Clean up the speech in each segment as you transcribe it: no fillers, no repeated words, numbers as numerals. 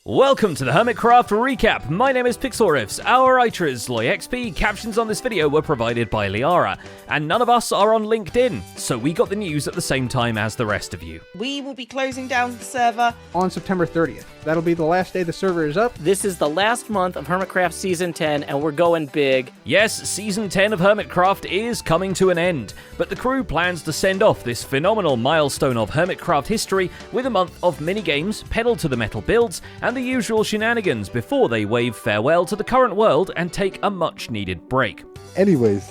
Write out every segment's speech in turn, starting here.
Welcome to the Hermitcraft recap. My name is Pixelriffs. Our writers, LoyXP, captions on this video were provided by Liara, and none of us are on LinkedIn, so we got the news at the same time as the rest of you. We will be closing down the server on September 30th. That'll be the last day the server is up. This is the last month of Hermitcraft Season 10, and we're going big. Yes, Season 10 of Hermitcraft is coming to an end, but the crew plans to send off this phenomenal milestone of Hermitcraft history with a month of mini-games, pedal-to-the-metal builds, and the usual shenanigans before they wave farewell to the current world and take a much-needed break. Anyways,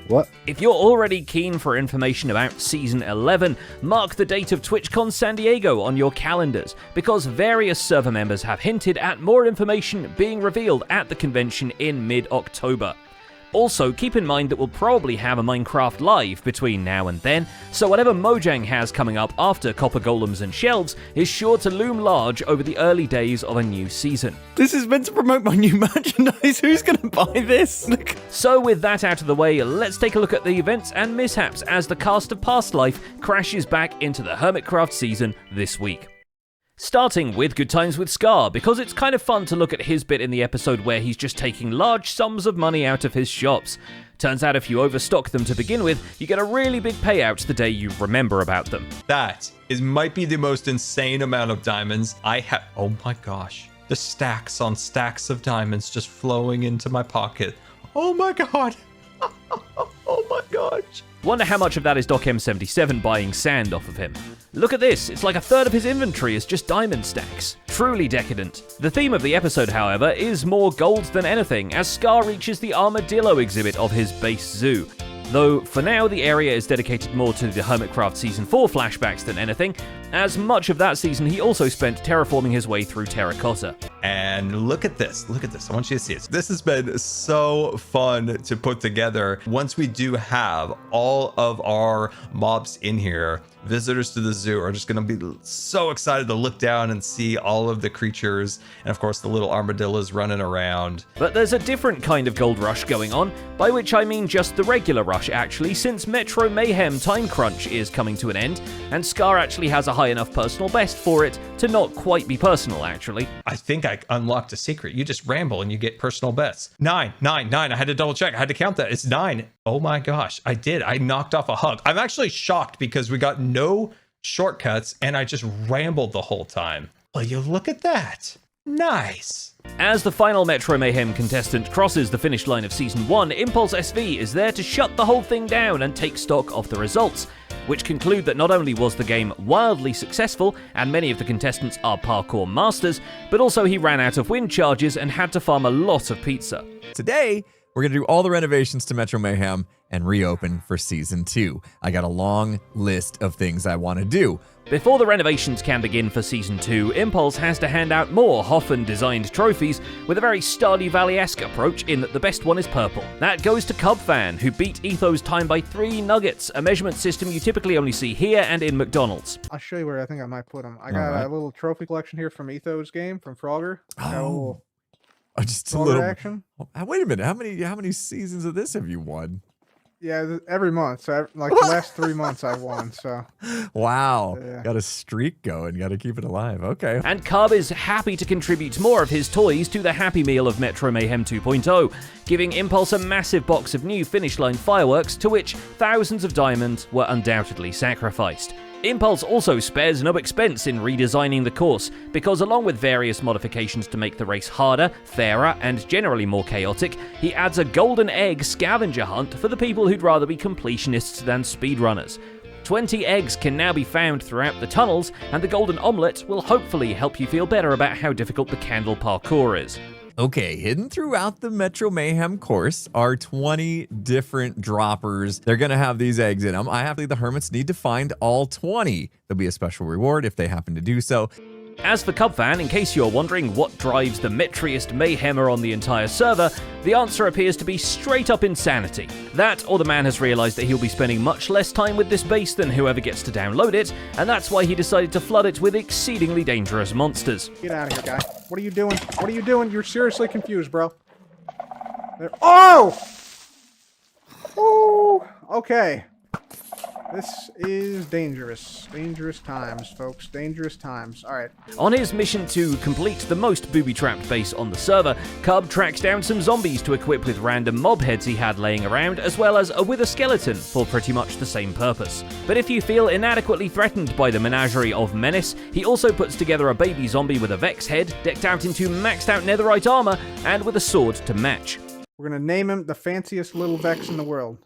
what? If you're already keen for information about Season 11, mark the date of TwitchCon San Diego on your calendars, because various server members have hinted at more information being revealed at the convention in mid-October. Also, keep in mind that we'll probably have a Minecraft Live between now and then, so whatever Mojang has coming up after Copper Golems and Shelves is sure to loom large over the early days of a new season. This is meant to promote my new merchandise. Who's going to buy this? So with that out of the way, let's take a look at the events and mishaps as the cast of Past Life crashes back into the Hermitcraft season this week. Starting with Good Times with Scar, because it's kind of fun to look at his bit in the episode where he's just taking large sums of money out of his shops. Turns out if you overstock them to begin with, you get a really big payout the day you remember about them. That might be the most insane amount of diamonds I have. Oh my gosh. The stacks on stacks of diamonds just flowing into my pocket. Oh my god. Oh my gosh. Wonder how much of that is Doc M77 buying sand off of him. Look at this, it's like a third of his inventory is just diamond stacks. Truly decadent. The theme of the episode, however, is more gold than anything, as Scar reaches the armadillo exhibit of his base zoo. Though, for now, the area is dedicated more to the Hermitcraft Season 4 flashbacks than anything, as much of that season he also spent terraforming his way through terracotta. And look at this, I want you to see it. This has been so fun to put together. Once we do have all of our mobs in here, visitors to the zoo are just going to be so excited to look down and see all of the creatures, and of course the little armadillos running around. But there's a different kind of gold rush going on, by which I mean just the regular rush actually, since Metro Mayhem Time Crunch is coming to an end, and Scar actually has a high enough personal best for it to not quite be personal actually. I think I unlocked a secret. You just ramble and you get personal bests. 9. I had to double check. I had to count that. It's 9. Oh my gosh. I did. I knocked off a hug. I'm actually shocked because we got no shortcuts and I just rambled the whole time. Well, you look at that. Nice. As the final Metro Mayhem contestant crosses the finish line of Season 1, Impulse SV is there to shut the whole thing down and take stock of the results, which conclude that not only was the game wildly successful, and many of the contestants are parkour masters, but also he ran out of wind charges and had to farm a lot of pizza. Today, we're going to do all the renovations to Metro Mayhem and reopen for Season 2. I got a long list of things I want to do. Before the renovations can begin for Season 2, Impulse has to hand out more Hoffen-designed trophies with a very Stardew Valley-esque approach in that the best one is purple. That goes to Cubfan, who beat Etho's time by 3 nuggets, a measurement system you typically only see here and in McDonald's. I'll show you where I think I might put them. I got a little trophy collection here from Etho's game, from Frogger. Oh, just a Frogger little action. Wait a minute, how many seasons of this have you won? Yeah, every month. So, like, the last 3 months I've won, so. Wow. Yeah. Got a streak going. Got to keep it alive. Okay. And Cub is happy to contribute more of his toys to the Happy Meal of Metro Mayhem 2.0, giving Impulse a massive box of new finish line fireworks to which thousands of diamonds were undoubtedly sacrificed. Impulse also spares no expense in redesigning the course, because along with various modifications to make the race harder, fairer, and generally more chaotic, he adds a golden egg scavenger hunt for the people who'd rather be completionists than speedrunners. 20 eggs can now be found throughout the tunnels, and the golden omelette will hopefully help you feel better about how difficult the candle parkour is. Okay, hidden throughout the Metro Mayhem course are 20 different droppers. They're going to have these eggs in them. The hermits need to find all 20. There'll be a special reward if they happen to do so. As for Cubfan, in case you're wondering what drives the metriest mayhemmer on the entire server, the answer appears to be straight up insanity. That, or the man has realized that he'll be spending much less time with this base than whoever gets to download it, and that's why he decided to flood it with exceedingly dangerous monsters. Get out of here, guy. What are you doing? What are you doing? You're seriously confused, bro. There. Oh! Oh! Okay. This is dangerous. Dangerous times, folks. Dangerous times. All right. On his mission to complete the most booby-trapped base on the server, Cub tracks down some zombies to equip with random mob heads he had laying around, as well as a wither skeleton for pretty much the same purpose. But if you feel inadequately threatened by the menagerie of menace, he also puts together a baby zombie with a Vex head, decked out into maxed-out netherite armor, and with a sword to match. We're going to name him the fanciest little Vex in the world.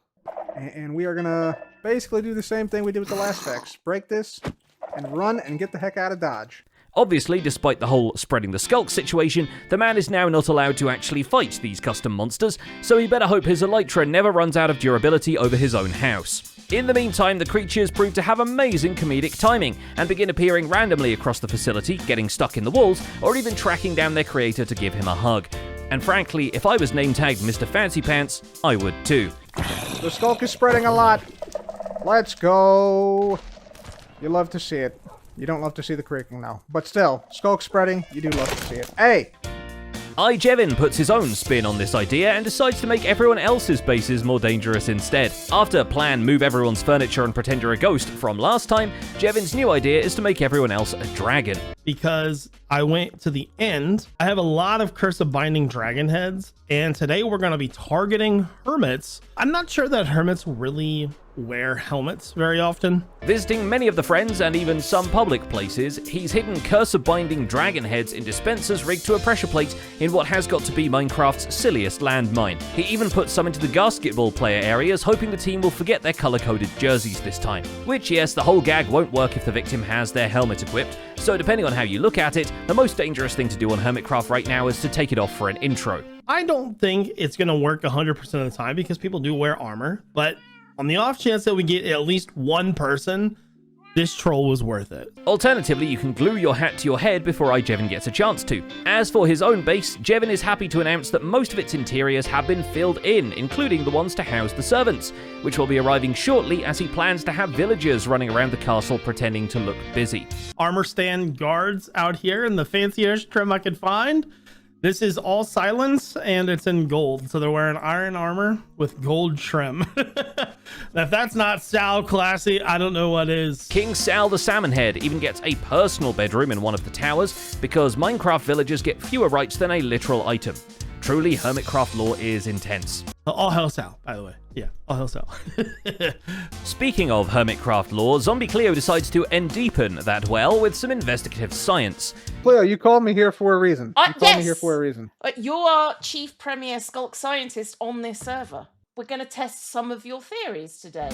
And we are going to basically do the same thing we did with the last Vex. Break this, and run, and get the heck out of Dodge. Obviously, despite the whole spreading the skulk situation, the man is now not allowed to actually fight these custom monsters, so he better hope his elytra never runs out of durability over his own house. In the meantime, the creatures prove to have amazing comedic timing, and begin appearing randomly across the facility, getting stuck in the walls, or even tracking down their creator to give him a hug. And frankly, if I was name-tagged Mr. Fancy Pants, I would too. The skulk is spreading a lot. Let's go. You love to see it. You don't love to see the creaking, though. But still, skulk spreading, you do love to see it. Hey! Jevin puts his own spin on this idea and decides to make everyone else's bases more dangerous instead. After plan move everyone's furniture and pretend you're a ghost from last time, Jevin's new idea is to make everyone else a dragon. Because I went to the end, I have a lot of Curse of Binding dragon heads, and today we're going to be targeting hermits. I'm not sure that hermits really wear helmets very often. Visiting many of the friends and even some public places, he's hidden Curse of Binding dragon heads in dispensers rigged to a pressure plate in what has got to be Minecraft's silliest landmine. He even put some into the basketball player areas, hoping the team will forget their color-coded jerseys this time. Which, yes, the whole gag won't work if the victim has their helmet equipped, so depending on how you look at it, the most dangerous thing to do on Hermitcraft right now is to take it off for an intro. I don't think it's going to work 100% of the time because people do wear armor, but on the off chance that we get at least one person, this troll was worth it. Alternatively, you can glue your hat to your head before Jevin gets a chance to. As for his own base, Jevin is happy to announce that most of its interiors have been filled in, including the ones to house the servants, which will be arriving shortly as he plans to have villagers running around the castle pretending to look busy. Armor stand guards out here in the fanciest trim I could find. This is all silence and it's in gold. So they're wearing iron armor with gold trim. If that's not Sal classy, I don't know what is. King Sal the Salmonhead even gets a personal bedroom in one of the towers because Minecraft villagers get fewer rights than a literal item. Truly, Hermitcraft lore is intense. All hell Sal, by the way. Yeah, all hell Sal. Speaking of Hermitcraft lore, Zombie Cleo decides to deepen that well with some investigative science. Cleo, you called me here for a reason. You called me here for a reason. You're our chief premier skulk scientist on this server. We're going to test some of your theories today.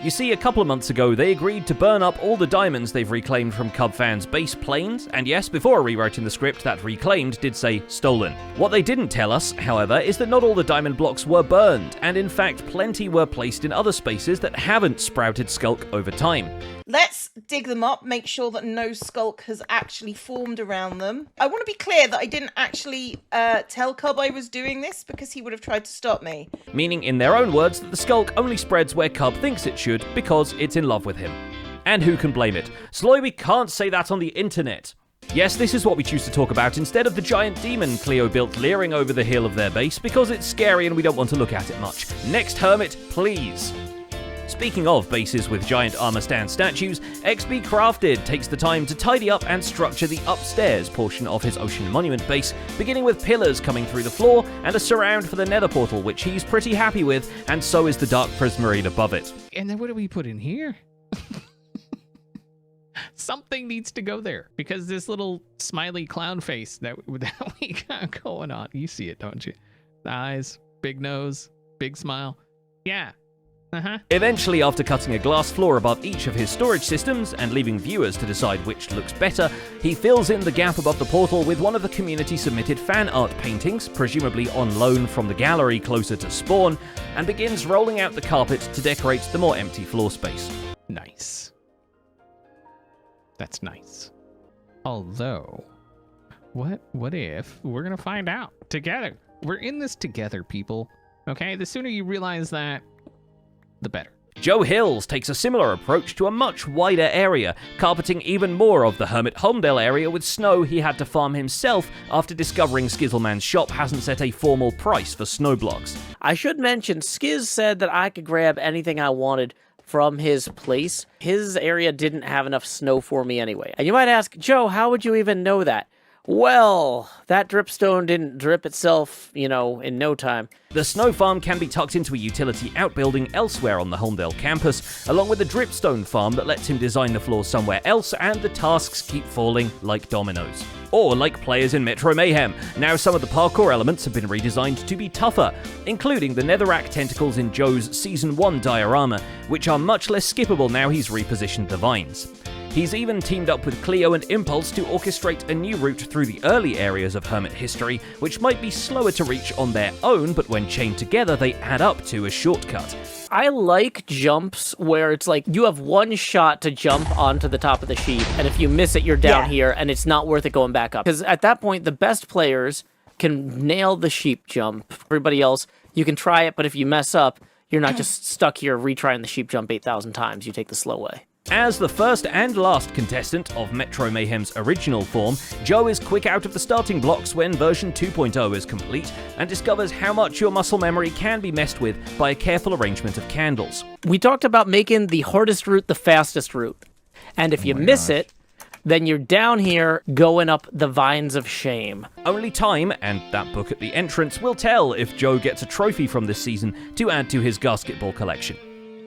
You see, a couple of months ago, they agreed to burn up all the diamonds they've reclaimed from Cub fans' base planes, and yes, before rewriting the script, that reclaimed did say stolen. What they didn't tell us, however, is that not all the diamond blocks were burned, and in fact, plenty were placed in other spaces that haven't sprouted skulk over time. Let's dig them up, make sure that no skulk has actually formed around them. I want to be clear that I didn't actually tell Cub I was doing this because he would have tried to stop me. Meaning, in their own words, that the skulk only spreads where Cub thinks it should because it's in love with him. And who can blame it? Sloy, we can't say that on the internet. Yes, this is what we choose to talk about instead of the giant demon Cleo built leering over the hill of their base because it's scary and we don't want to look at it much. Next Hermit, please. Speaking of bases with giant armor stand statues, XB Crafted takes the time to tidy up and structure the upstairs portion of his Ocean Monument base, beginning with pillars coming through the floor and a surround for the nether portal, which he's pretty happy with, and so is the Dark Prismarine above it. And then what do we put in here? Something needs to go there, because this little smiley clown face that we got going on, you see it, don't you? Eyes, big nose, big smile. Yeah. Eventually, after cutting a glass floor above each of his storage systems and leaving viewers to decide which looks better, he fills in the gap above the portal with one of the community-submitted fan art paintings, presumably on loan from the gallery closer to spawn, and begins rolling out the carpet to decorate the more empty floor space. Nice. That's nice. Although, what if we're gonna find out together? We're in this together, people. Okay, the sooner you realize that, the better. Joe Hills takes a similar approach to a much wider area, carpeting even more of the Hermit Homedale area with snow he had to farm himself after discovering Skizzleman's shop hasn't set a formal price for snow blocks. I should mention, Skiz said that I could grab anything I wanted from his place, his area didn't have enough snow for me anyway. And you might ask, Joe, how would you even know that? Well, that dripstone didn't drip itself, in no time. The snow farm can be tucked into a utility outbuilding elsewhere on the Holmdel campus, along with a dripstone farm that lets him design the floor somewhere else, and the tasks keep falling like dominoes. Or like players in Metro Mayhem. Now some of the parkour elements have been redesigned to be tougher, including the netherrack tentacles in Joe's Season 1 diorama, which are much less skippable now he's repositioned the vines. He's even teamed up with Cleo and Impulse to orchestrate a new route through the early areas of Hermit history, which might be slower to reach on their own, but when chained together they add up to a shortcut. I like jumps where it's like you have one shot to jump onto the top of the sheep, and if you miss it, you're down here, and it's not worth it going back up. Because at that point, the best players can nail the sheep jump. Everybody else, you can try it, but if you mess up, you're not just stuck here retrying the sheep jump 8,000 times. You take the slow way. As the first and last contestant of Metro Mayhem's original form, Joe is quick out of the starting blocks when version 2.0 is complete and discovers how much your muscle memory can be messed with by a careful arrangement of candles. We talked about making the hardest route the fastest route. And if you miss it, then you're down here going up the vines of shame. Only time, and that book at the entrance, will tell if Joe gets a trophy from this season to add to his basketball collection.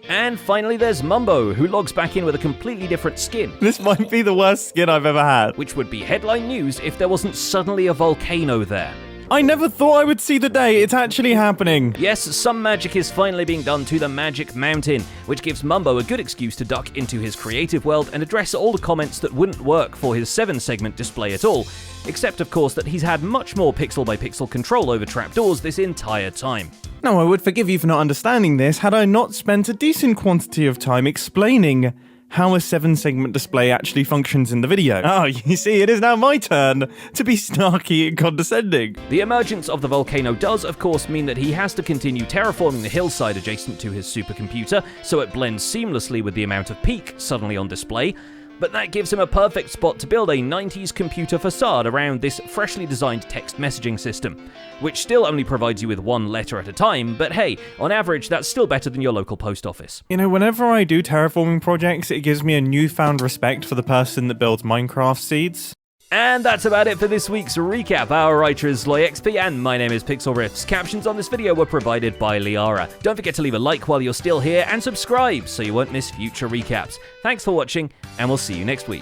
And finally there's Mumbo, who logs back in with a completely different skin. This might be the worst skin I've ever had. Which would be headline news if there wasn't suddenly a volcano there. I never thought I would see the day. It's actually happening. Yes, some magic is finally being done to the Magic Mountain, which gives Mumbo a good excuse to duck into his creative world and address all the comments that wouldn't work for his 7-segment display at all, except of course that he's had much more pixel-by-pixel control over trapdoors this entire time. Now, I would forgive you for not understanding this had I not spent a decent quantity of time explaining how a 7-segment display actually functions in the video. Oh, you see, it is now my turn to be snarky and condescending. The emergence of the volcano does, of course, mean that he has to continue terraforming the hillside adjacent to his supercomputer, so it blends seamlessly with the amount of peak suddenly on display, but that gives him a perfect spot to build a 90s computer facade around this freshly designed text messaging system, which still only provides you with one letter at a time, but hey, on average that's still better than your local post office. You know, whenever I do terraforming projects, it gives me a newfound respect for the person that builds Minecraft seeds. And that's about it for this week's recap. Our writer is LoyXP, and my name is Pixel Riffs. Captions on this video were provided by Liara. Don't forget to leave a like while you're still here, and subscribe so you won't miss future recaps. Thanks for watching, and we'll see you next week.